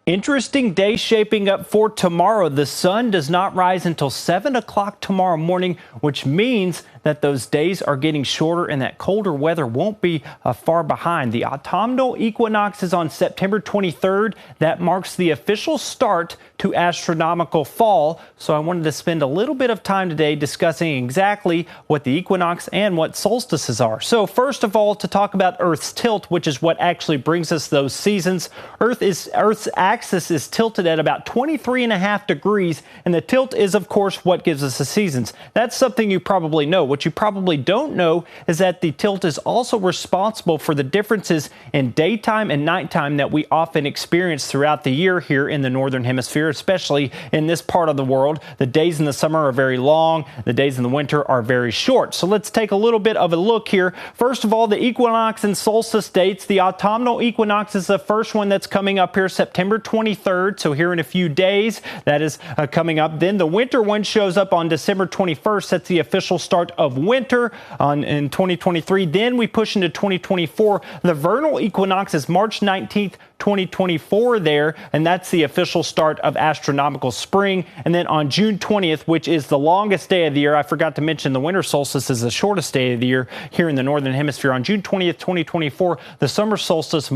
Interesting day shaping up for tomorrow. The sun does not rise until 7 o'clock tomorrow morning, which means that those days are getting shorter and that colder weather won't be far behind. The autumnal equinox is on September 23rd. That marks the official start to astronomical fall. So I wanted to spend a little bit of time today discussing exactly what the equinox and what solstices are. So first of all, to talk about Earth's tilt, which is what actually brings us those seasons. Earth's axis is tilted at about 23.5 degrees, and the tilt is, of course, what gives us the seasons. That's something you probably know. What you probably don't know is that the tilt is also responsible for the differences in daytime and nighttime that we often experience throughout the year here in the Northern Hemisphere, especially in this part of the world. The days in the summer are very long. The days in the winter are very short. So let's take a little bit of a look here. First of all, the equinox and solstice dates. The autumnal equinox is the first one that's coming up here, September 23rd. So here in a few days, that is coming up. Then the winter one shows up on December 21st. That's the official start of winter in 2023. Then we push into 2024. The vernal equinox is March 19th, 2024 there, and that's the official start of astronomical spring. And then on June 20th, which is the longest day of the year, I forgot to mention the winter solstice is the shortest day of the year here in the Northern Hemisphere. On June 20th, 2024, the summer solstice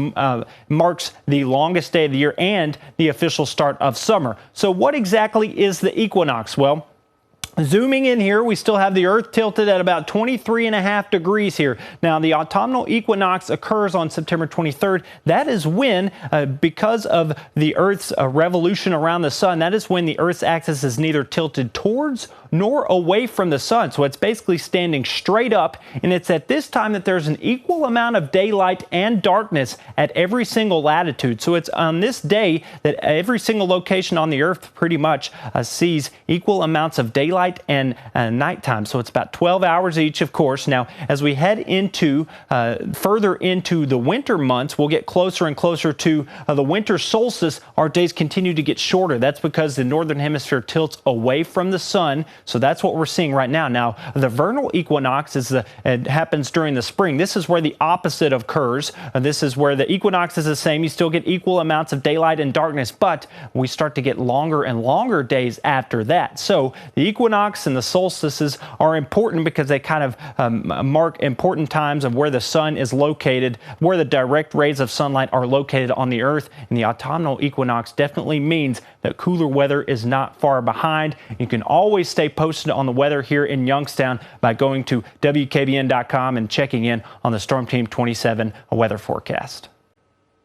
marks the longest day of the year and the official start of summer. So what exactly is the equinox? Well, zooming in here, we still have the Earth tilted at about 23.5 degrees here. Now, the autumnal equinox occurs on September 23rd. That is when, because of the Earth's revolution around the sun, that is when the Earth's axis is neither tilted towards nor away from the sun. So it's basically standing straight up, and it's at this time that there's an equal amount of daylight and darkness at every single latitude. So it's on this day that every single location on the Earth pretty much sees equal amounts of daylight and nighttime. So it's about 12 hours each, of course. Now, as we head into further into the winter months, we'll get closer and closer to the winter solstice. Our days continue to get shorter. That's because the Northern Hemisphere tilts away from the sun. So that's what we're seeing right now. Now, the vernal equinox it happens during the spring. This is where the opposite occurs. This is where the equinox is the same. You still get equal amounts of daylight and darkness, but we start to get longer and longer days after that. So the equinox and the solstices are important because they kind of mark important times of where the sun is located, where the direct rays of sunlight are located on the Earth. And the autumnal equinox definitely means that cooler weather is not far behind. You can always stay posted on the weather here in Youngstown by going to WKBN.com and checking in on the Storm Team 27 weather forecast.